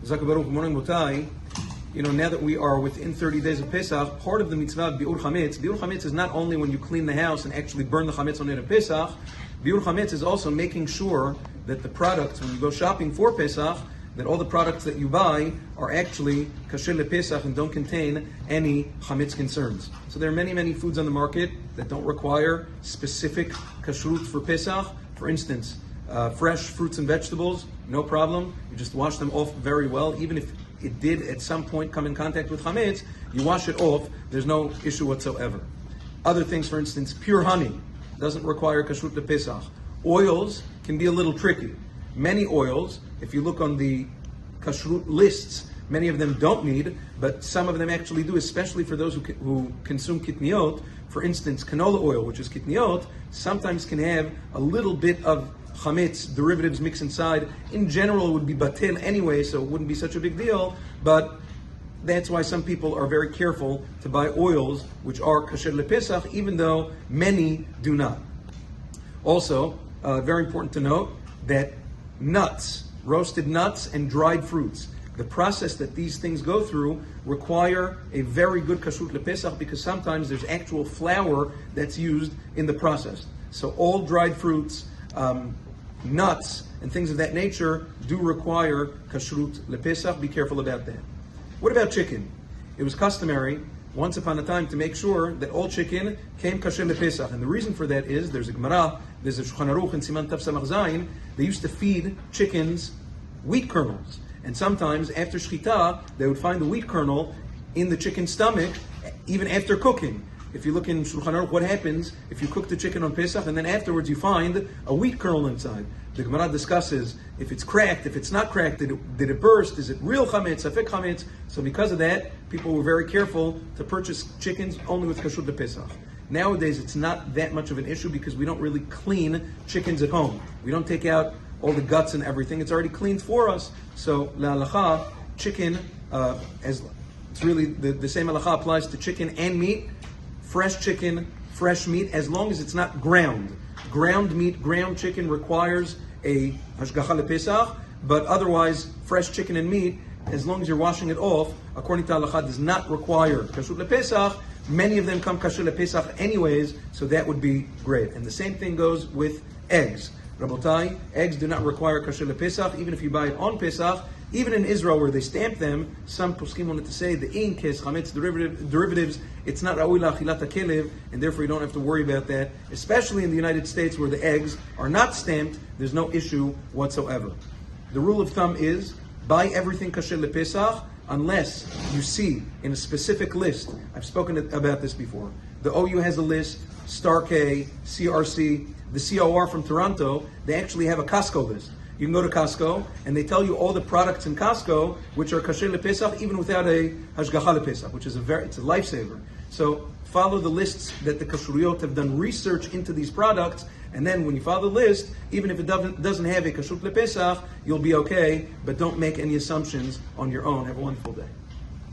Now that we are within 30 days of Pesach, part of the mitzvah bi'ur chametz. Bi'ur chametz is not only when you clean the house and actually burn the chametz on Erev Pesach. Bi'ur chametz is also making sure that the products, when you go shopping for Pesach, that all the products that you buy are actually kasher lePesach and don't contain any chametz concerns. So there are many, many foods on the market that don't require specific kashrut for Pesach. For instance, fresh fruits and vegetables, no problem. You just wash them off very well. Even if it did at some point come in contact with chametz, you wash it off. There's no issue whatsoever. Other things, for instance, pure honey doesn't require kashrut lePesach. Oils can be a little tricky. Many oils, if you look on the kashrut lists, many of them don't need, but some of them actually do, especially for those who consume kitniot. For instance, canola oil, which is kitniot, sometimes can have a little bit of chametz derivatives mixed inside. In general, it would be batil anyway, so it wouldn't be such a big deal, but that's why some people are very careful to buy oils which are kasher lePesach, even though many do not. Also, very important to note that nuts, roasted nuts and dried fruits, the process that these things go through require a very good kashrut lePesach, because sometimes there's actual flour that's used in the process. So all dried fruits, nuts, and things of that nature do require kashrut lePesach. Be careful about that. What about chicken? It was customary once upon a time to make sure that all chicken came kasher lePesach. And the reason for that is, there's a Gemara, there's a Shulchan Aruch in Siman Tav Samach Zayin, they used to feed chickens wheat kernels. And sometimes after shchita, they would find the wheat kernel in the chicken's stomach, even after cooking. If you look in Shulchan Aruch, what happens if you cook the chicken on Pesach and then afterwards you find a wheat kernel inside? The Gemara discusses if it's cracked, if it's not cracked, did it burst, is it real chametz, afek chametz? So because of that, people were very careful to purchase chickens only with kashrut lePesach. Nowadays, it's not that much of an issue because we don't really clean chickens at home. We don't take out all the guts and everything. It's already cleaned for us. So, la'alacha, chicken, as it's really the same halacha applies to chicken and meat. Fresh chicken, fresh meat, as long as it's not ground. Ground meat, ground chicken requires a hashgacha lePesach, but otherwise, fresh chicken and meat, as long as you're washing it off, according to halacha, does not require kashrut lePesach. Many of them come kasher lePesach anyways, so that would be great. And the same thing goes with eggs. Rabotai, eggs do not require kasher lePesach, even if you buy it on Pesach. Even in Israel, where they stamp them, some poskim wanted to say the ink has chametz derivatives. It's not ra'ui la'achilat ha'kelev, and therefore you don't have to worry about that. Especially in the United States, where the eggs are not stamped, there's no issue whatsoever. The rule of thumb is buy everything kasher lePesach unless you see in a specific list. I've spoken about this before. The OU has a list, Star K, CRC, the COR from Toronto. They actually have a Costco list. You can go to Costco, and they tell you all the products in Costco which are kasher lePesach, even without a hashgacha lePesach, which is it's a lifesaver. So follow the lists that the kashruyot have done research into these products, and then when you follow the list, even if it doesn't have a kashrut lePesach, you'll be okay. But don't make any assumptions on your own. Have a wonderful day.